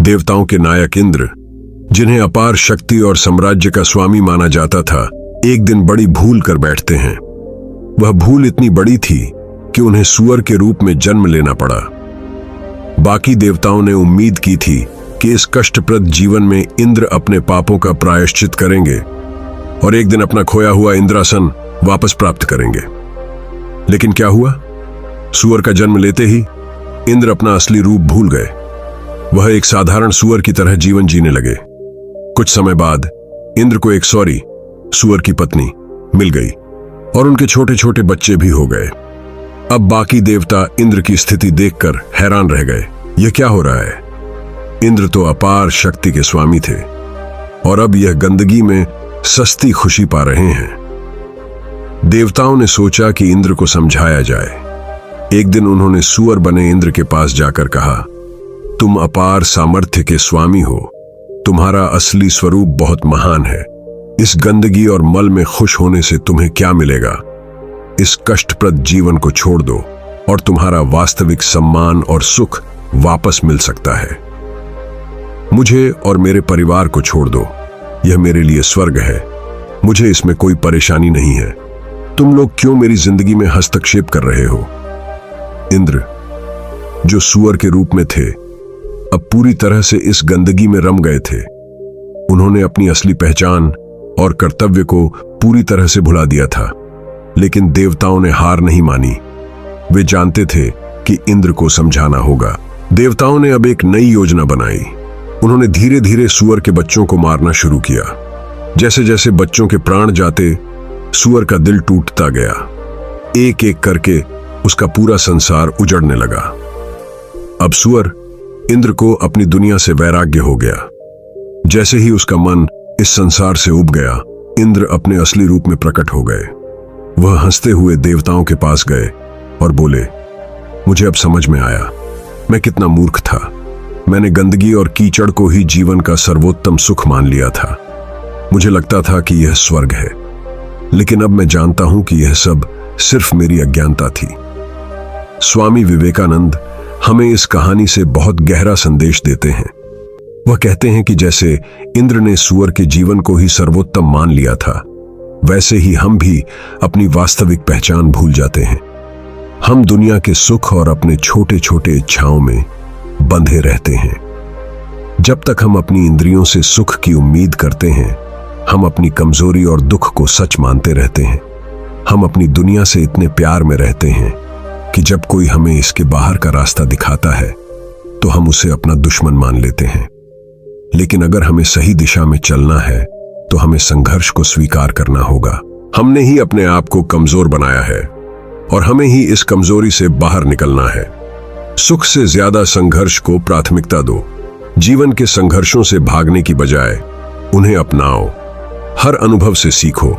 देवताओं के नायक इंद्र, जिन्हें अपार शक्ति और साम्राज्य का स्वामी माना जाता था, एक दिन बड़ी भूल कर बैठते हैं। वह भूल इतनी बड़ी थी कि उन्हें सूअर के रूप में जन्म लेना पड़ा। बाकी देवताओं ने उम्मीद की थी कि इस कष्टप्रद जीवन में इंद्र अपने पापों का प्रायश्चित करेंगे और एक दिन अपना खोया हुआ इंद्रासन वापस प्राप्त करेंगे। लेकिन क्या हुआ? सूअर का जन्म लेते ही इंद्र अपना असली रूप भूल गए। वह एक साधारण सूअर की तरह जीवन जीने लगे। कुछ समय बाद इंद्र को एक सौरी सूअर की पत्नी मिल गई और उनके छोटे छोटे बच्चे भी हो गए। अब बाकी देवता इंद्र की स्थिति देखकर हैरान रह गए। यह क्या हो रहा है? इंद्र तो अपार शक्ति के स्वामी थे और अब यह गंदगी में सस्ती खुशी पा रहे हैं। देवताओं ने सोचा कि इंद्र को समझाया जाए। एक दिन उन्होंने सूअर बने इंद्र के पास जाकर कहा, तुम अपार सामर्थ्य के स्वामी हो, तुम्हारा असली स्वरूप बहुत महान है। इस गंदगी और मल में खुश होने से तुम्हें क्या मिलेगा? इस कष्टप्रद जीवन को छोड़ दो और तुम्हारा वास्तविक सम्मान और सुख वापस मिल सकता है। मुझे और मेरे परिवार को छोड़ दो, यह मेरे लिए स्वर्ग है। मुझे इसमें कोई परेशानी नहीं है। तुम लोग क्यों मेरी जिंदगी में हस्तक्षेप कर रहे हो? इंद्र, जो सूअर के रूप में थे, अब पूरी तरह से इस गंदगी में रम गए थे। उन्होंने अपनी असली पहचान और कर्तव्य को पूरी तरह से भुला दिया था। लेकिन देवताओं ने हार नहीं मानी। वे जानते थे कि इंद्र को समझाना होगा। देवताओं ने अब एक नई योजना बनाई। उन्होंने धीरे धीरे सूअर के बच्चों को मारना शुरू किया। जैसे जैसे बच्चों के प्राण जाते, सूअर का दिल टूटता गया। एक एक करके उसका पूरा संसार उजड़ने लगा। अब सूअर इंद्र को अपनी दुनिया से वैराग्य हो गया। जैसे ही उसका मन इस संसार से उब गया, इंद्र अपने असली रूप में प्रकट हो गए। वह हंसते हुए देवताओं के पास गए और बोले, मुझे अब समझ में आया, मैं कितना मूर्ख था। मैंने गंदगी और कीचड़ को ही जीवन का सर्वोत्तम सुख मान लिया था। मुझे लगता था कि यह स्वर्ग है, लेकिन अब मैं जानता हूं कि यह सब सिर्फ मेरी अज्ञानता थी। स्वामी विवेकानंद हमें इस कहानी से बहुत गहरा संदेश देते हैं। वह कहते हैं कि जैसे इंद्र ने सूअर के जीवन को ही सर्वोत्तम मान लिया था, वैसे ही हम भी अपनी वास्तविक पहचान भूल जाते हैं। हम दुनिया के सुख और अपने छोटे छोटे इच्छाओं में बंधे रहते हैं। जब तक हम अपनी इंद्रियों से सुख की उम्मीद करते हैं, हम अपनी कमजोरी और दुख को सच मानते रहते हैं। हम अपनी दुनिया से इतने प्यार में रहते हैं कि जब कोई हमें इसके बाहर का रास्ता दिखाता है तो हम उसे अपना दुश्मन मान लेते हैं। लेकिन अगर हमें सही दिशा में चलना है तो हमें संघर्ष को स्वीकार करना होगा। हमने ही अपने आप को कमजोर बनाया है और हमें ही इस कमजोरी से बाहर निकलना है। सुख से ज्यादा संघर्ष को प्राथमिकता दो। जीवन के संघर्षों से भागने की बजाय उन्हें अपनाओ। हर अनुभव से सीखो।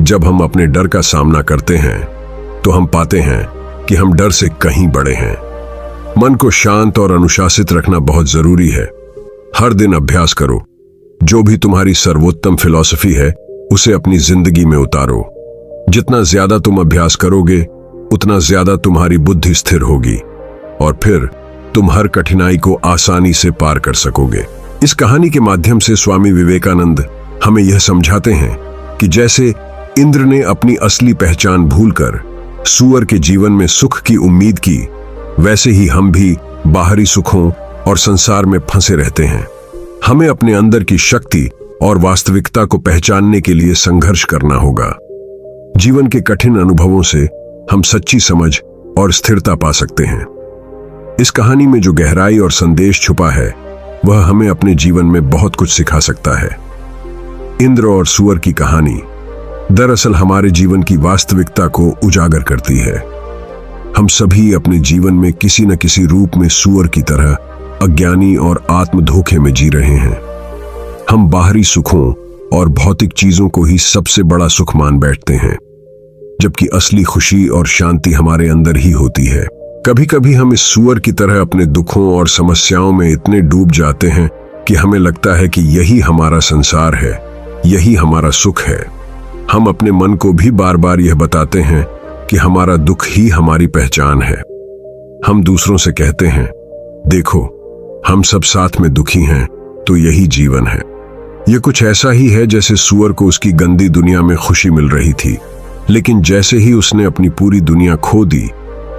जब हम अपने डर का सामना करते हैं तो हम पाते हैं कि हम डर से कहीं बड़े हैं। मन को शांत और अनुशासित रखना बहुत जरूरी है। हर दिन अभ्यास करो। जो भी तुम्हारी सर्वोत्तम फिलॉसफी है, उसे अपनी जिंदगी में उतारो। जितना ज्यादा तुम अभ्यास करोगे, उतना ज्यादा तुम्हारी बुद्धि स्थिर होगी और फिर तुम हर कठिनाई को आसानी से पार कर सकोगे। इस कहानी के माध्यम से स्वामी विवेकानंद हमें यह समझाते हैं कि जैसे इंद्र ने अपनी असली पहचान भूलकर सूअर के जीवन में सुख की उम्मीद की, वैसे ही हम भी बाहरी सुखों और संसार में फंसे रहते हैं। हमें अपने अंदर की शक्ति और वास्तविकता को पहचानने के लिए संघर्ष करना होगा। जीवन के कठिन अनुभवों से हम सच्ची समझ और स्थिरता पा सकते हैं। इस कहानी में जो गहराई और संदेश छुपा है, वह हमें अपने जीवन में बहुत कुछ सिखा सकता है। इंद्र और सूअर की कहानी दरअसल हमारे जीवन की वास्तविकता को उजागर करती है। हम सभी अपने जीवन में किसी न किसी रूप में सूअर की तरह अज्ञानी और आत्म धोखे में जी रहे हैं। हम बाहरी सुखों और भौतिक चीजों को ही सबसे बड़ा सुख मान बैठते हैं, जबकि असली खुशी और शांति हमारे अंदर ही होती है। कभी कभी हम इस सूअर की तरह अपने दुखों और समस्याओं में इतने डूब जाते हैं कि हमें लगता है कि यही हमारा संसार है, यही हमारा सुख है। हम अपने मन को भी बार बार यह बताते हैं कि हमारा दुख ही हमारी पहचान है। हम दूसरों से कहते हैं, देखो हम सब साथ में दुखी हैं, तो यही जीवन है। यह कुछ ऐसा ही है जैसे सुअर को उसकी गंदी दुनिया में खुशी मिल रही थी, लेकिन जैसे ही उसने अपनी पूरी दुनिया खो दी,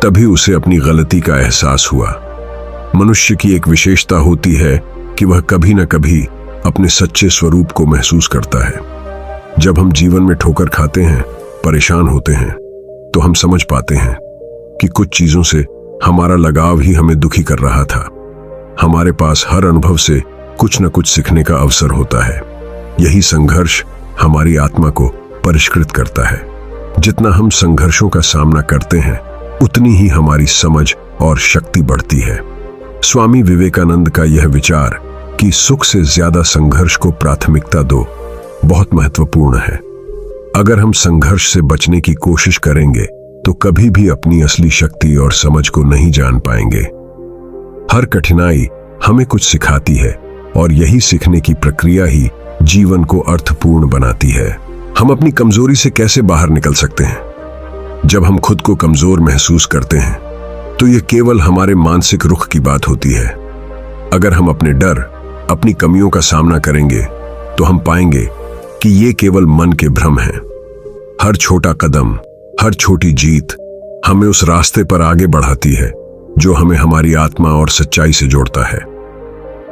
तभी उसे अपनी गलती का एहसास हुआ। मनुष्य की एक विशेषता होती है कि वह कभी न कभी अपने सच्चे स्वरूप को महसूस करता है। जब हम जीवन में ठोकर खाते हैं, परेशान होते हैं, तो हम समझ पाते हैं कि कुछ चीजों से हमारा लगाव ही हमें दुखी कर रहा था। हमारे पास हर अनुभव से कुछ न कुछ सीखने का अवसर होता है। यही संघर्ष हमारी आत्मा को परिष्कृत करता है। जितना हम संघर्षों का सामना करते हैं, उतनी ही हमारी समझ और शक्ति बढ़ती है। स्वामी विवेकानंद का यह विचार कि सुख से ज्यादा संघर्ष को प्राथमिकता दो बहुत महत्वपूर्ण है। अगर हम संघर्ष से बचने की कोशिश करेंगे तो कभी भी अपनी असली शक्ति और समझ को नहीं जान पाएंगे। हर कठिनाई हमें कुछ सिखाती है और यही सीखने की प्रक्रिया ही जीवन को अर्थपूर्ण बनाती है। हम अपनी कमजोरी से कैसे बाहर निकल सकते हैं? जब हम खुद को कमजोर महसूस करते हैं तो यह केवल हमारे मानसिक रुख की बात होती है। अगर हम अपने डर, अपनी कमियों का सामना करेंगे तो हम पाएंगे कि ये केवल मन के भ्रम हैं। हर छोटा कदम, हर छोटी जीत हमें उस रास्ते पर आगे बढ़ाती है जो हमें हमारी आत्मा और सच्चाई से जोड़ता है।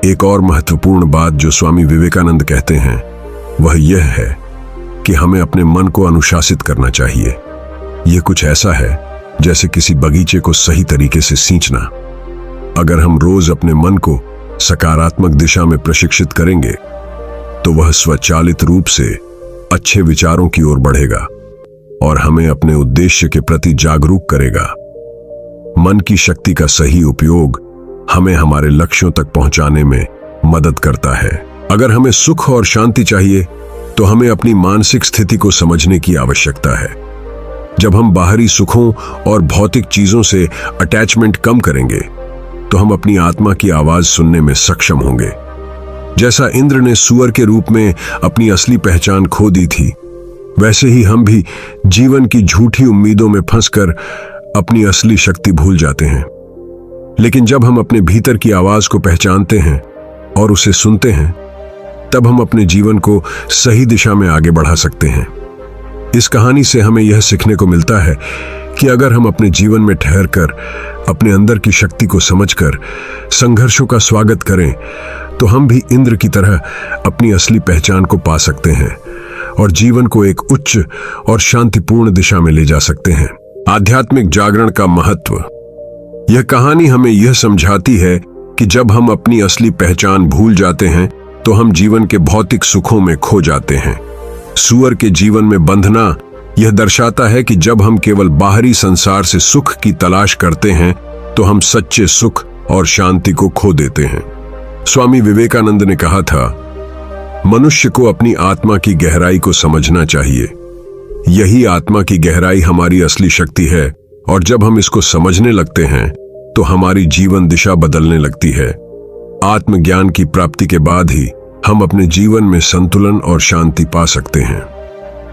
एक और महत्वपूर्ण बात जो स्वामी विवेकानंद कहते हैं वह यह है कि हमें अपने मन को अनुशासित करना चाहिए। यह कुछ ऐसा है जैसे किसी बगीचे को सही तरीके से सींचना। अगर हम रोज अपने मन को सकारात्मक दिशा में प्रशिक्षित करेंगे तो वह स्वचालित रूप से अच्छे विचारों की ओर बढ़ेगा और हमें अपने उद्देश्य के प्रति जागरूक करेगा। मन की शक्ति का सही उपयोग हमें हमारे लक्ष्यों तक पहुंचाने में मदद करता है। अगर हमें सुख और शांति चाहिए तो हमें अपनी मानसिक स्थिति को समझने की आवश्यकता है। जब हम बाहरी सुखों और भौतिक चीजों से अटैचमेंट कम करेंगे तो हम अपनी आत्मा की आवाज सुनने में सक्षम होंगे। जैसा इंद्र ने सूअर के रूप में अपनी असली पहचान खो दी थी, वैसे ही हम भी जीवन की झूठी उम्मीदों में फंसकर अपनी असली शक्ति भूल जाते हैं। लेकिन जब हम अपने भीतर की आवाज को पहचानते हैं और उसे सुनते हैं, तब हम अपने जीवन को सही दिशा में आगे बढ़ा सकते हैं। इस कहानी से हमें यह सीखने को मिलता है कि अगर हम अपने जीवन में ठहरकर अपने अंदर की शक्ति को समझकर संघर्षों का स्वागत करें तो हम भी इंद्र की तरह अपनी असली पहचान को पा सकते हैं और जीवन को एक उच्च और शांतिपूर्ण दिशा में ले जा सकते हैं। आध्यात्मिक जागरण का महत्व। यह कहानी हमें यह समझाती है कि जब हम अपनी असली पहचान भूल जाते हैं तो हम जीवन के भौतिक सुखों में खो जाते हैं। सूअर के जीवन में बंधना यह दर्शाता है कि जब हम केवल बाहरी संसार से सुख की तलाश करते हैं तो हम सच्चे सुख और शांति को खो देते हैं। स्वामी विवेकानंद ने कहा था, मनुष्य को अपनी आत्मा की गहराई को समझना चाहिए। यही आत्मा की गहराई हमारी असली शक्ति है और जब हम इसको समझने लगते हैं तो हमारी जीवन दिशा बदलने लगती है। आत्मज्ञान की प्राप्ति के बाद ही हम अपने जीवन में संतुलन और शांति पा सकते हैं।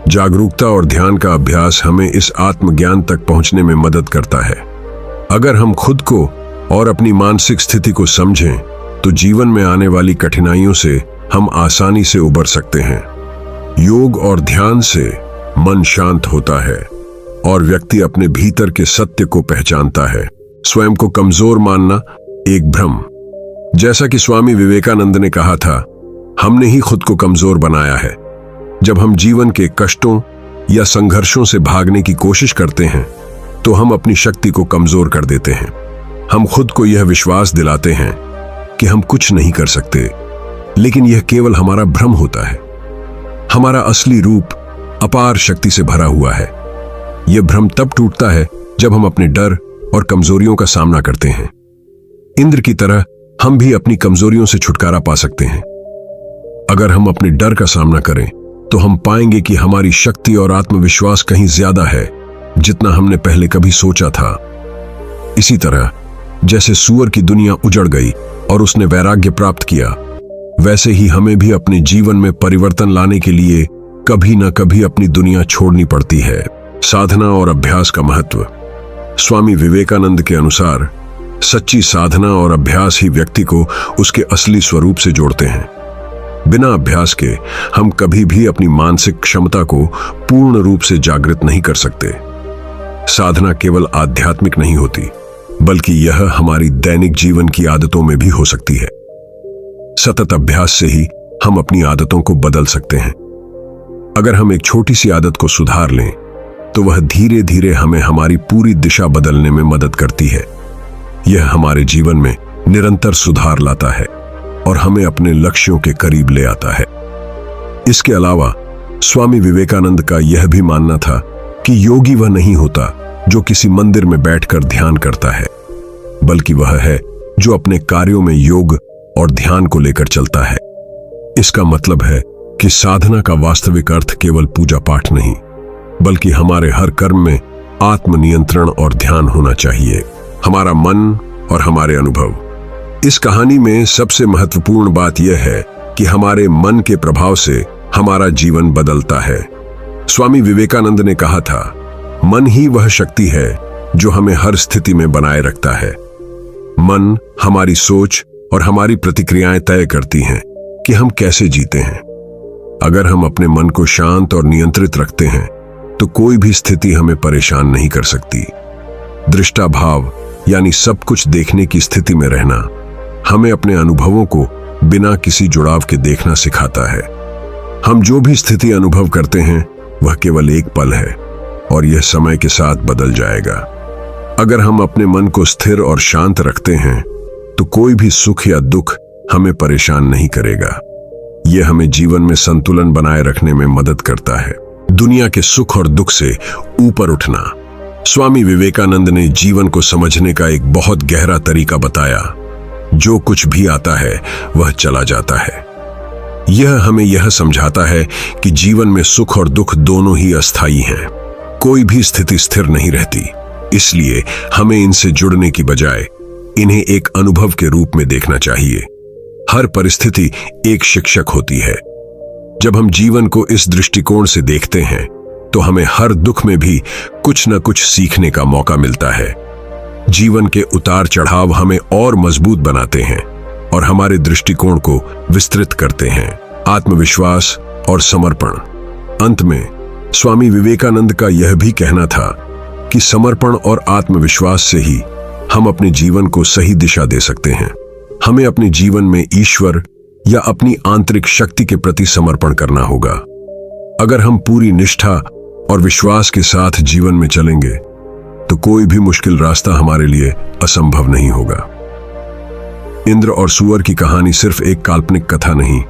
जागरूकता और ध्यान का अभ्यास हमें इस आत्मज्ञान तक पहुंचने में मदद करता है। अगर हम खुद को और अपनी मानसिक स्थिति को समझें तो जीवन में आने वाली कठिनाइयों से हम आसानी से उबर सकते हैं। योग और ध्यान से मन शांत होता है और व्यक्ति अपने भीतर के सत्य को पहचानता है। स्वयं को कमजोर मानना एक भ्रम। जैसा कि स्वामी विवेकानंद ने कहा था, हमने ही खुद को कमजोर बनाया है। जब हम जीवन के कष्टों या संघर्षों से भागने की कोशिश करते हैं तो हम अपनी शक्ति को कमजोर कर देते हैं। हम खुद को यह विश्वास दिलाते हैं कि हम कुछ नहीं कर सकते, लेकिन यह केवल हमारा भ्रम होता है। हमारा असली रूप अपार शक्ति से भरा हुआ है। यह भ्रम तब टूटता है जब हम अपने डर और कमजोरियों का सामना करते हैं। इंद्र की तरह हम भी अपनी कमजोरियों से छुटकारा पा सकते हैं। अगर हम अपने डर का सामना करें तो हम पाएंगे कि हमारी शक्ति और आत्मविश्वास कहीं ज्यादा है जितना हमने पहले कभी सोचा था। इसी तरह जैसे सूअर की दुनिया उजड़ गई और उसने वैराग्य प्राप्त किया, वैसे ही हमें भी अपने जीवन में परिवर्तन लाने के लिए कभी न कभी अपनी दुनिया छोड़नी पड़ती है। साधना और अभ्यास का महत्व। स्वामी विवेकानंद के अनुसार सच्ची साधना और अभ्यास ही व्यक्ति को उसके असली स्वरूप से जोड़ते हैं। बिना अभ्यास के हम कभी भी अपनी मानसिक क्षमता को पूर्ण रूप से जागृत नहीं कर सकते। साधना केवल आध्यात्मिक नहीं होती, बल्कि यह हमारी दैनिक जीवन की आदतों में भी हो सकती है। सतत अभ्यास से ही हम अपनी आदतों को बदल सकते हैं। अगर हम एक छोटी सी आदत को सुधार लें, तो वह धीरे धीरे हमें हमारी पूरी दिशा बदलने में मदद करती है। यह हमारे जीवन में निरंतर सुधार लाता है और हमें अपने लक्ष्यों के करीब ले आता है। इसके अलावा स्वामी विवेकानंद का यह भी मानना था कि योगी वह नहीं होता जो किसी मंदिर में बैठकर ध्यान करता है, बल्कि वह है जो अपने कार्यों में योग और ध्यान को लेकर चलता है। इसका मतलब है कि साधना का वास्तविक अर्थ केवल पूजा पाठ नहीं, बल्कि हमारे हर कर्म में आत्मनियंत्रण और ध्यान होना चाहिए। हमारा मन और हमारे अनुभव। इस कहानी में सबसे महत्वपूर्ण बात यह है कि हमारे मन के प्रभाव से हमारा जीवन बदलता है। स्वामी विवेकानंद ने कहा था, मन ही वह शक्ति है जो हमें हर स्थिति में बनाए रखता है। मन हमारी सोच और हमारी प्रतिक्रियाएं तय करती हैं कि हम कैसे जीते हैं। अगर हम अपने मन को शांत और नियंत्रित रखते हैं, तो कोई भी स्थिति हमें परेशान नहीं कर सकती। दृष्टाभाव यानी सब कुछ देखने की स्थिति में रहना हमें अपने अनुभवों को बिना किसी जुड़ाव के देखना सिखाता है। हम जो भी स्थिति अनुभव करते हैं वह केवल एक पल है और यह समय के साथ बदल जाएगा। अगर हम अपने मन को स्थिर और शांत रखते हैं, तो कोई भी सुख या दुख हमें परेशान नहीं करेगा। यह हमें जीवन में संतुलन बनाए रखने में मदद करता है। दुनिया के सुख और दुख से ऊपर उठना। स्वामी विवेकानंद ने जीवन को समझने का एक बहुत गहरा तरीका बताया। जो कुछ भी आता है वह चला जाता है। यह हमें यह समझाता है कि जीवन में सुख और दुख दोनों ही अस्थायी हैं। कोई भी स्थिति स्थिर नहीं रहती। इसलिए हमें इनसे जुड़ने की बजाय इन्हें एक अनुभव के रूप में देखना चाहिए। हर परिस्थिति एक शिक्षक होती है। जब हम जीवन को इस दृष्टिकोण से देखते हैं, तो हमें हर दुख में भी कुछ न कुछ सीखने का मौका मिलता है। जीवन के उतार चढ़ाव हमें और मजबूत बनाते हैं और हमारे दृष्टिकोण को विस्तृत करते हैं। आत्मविश्वास और समर्पण। अंत में स्वामी विवेकानंद का यह भी कहना था कि समर्पण और आत्मविश्वास से ही हम अपने जीवन को सही दिशा दे सकते हैं। हमें अपने जीवन में ईश्वर या अपनी आंतरिक शक्ति के प्रति समर्पण करना होगा। अगर हम पूरी निष्ठा और विश्वास के साथ जीवन में चलेंगे, तो कोई भी मुश्किल रास्ता हमारे लिए असंभव नहीं होगा। इंद्र और सूअर की कहानी सिर्फ एक काल्पनिक कथा नहीं,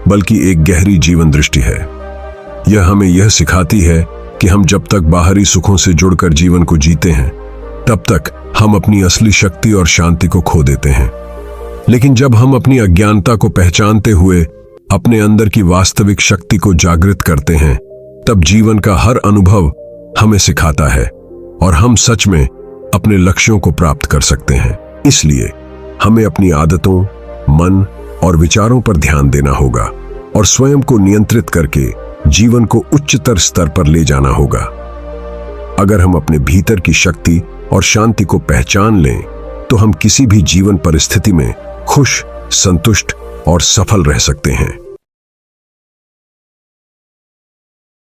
बल्कि एक गहरी जीवन दृष्टि है। यह हमें यह सिखाती है कि हम जब तक बाहरी सुखों से जुड़कर जीवन को जीते हैं, तब तक हम अपनी असली शक्ति और शांति को खो देते हैं। लेकिन जब हम अपनी अज्ञानता को पहचानते हुए अपने अंदर की वास्तविक शक्ति को जागृत करते हैं, तब जीवन का हर अनुभव हमें सिखाता है और हम सच में अपने लक्ष्यों को प्राप्त कर सकते हैं। इसलिए हमें अपनी आदतों, मन और विचारों पर ध्यान देना होगा और स्वयं को नियंत्रित करके जीवन को उच्चतर स्तर पर ले जाना होगा। अगर हम अपने भीतर की शक्ति और शांति को पहचान लें, तो हम किसी भी जीवन परिस्थिति में खुश, संतुष्ट और सफल रह सकते हैं।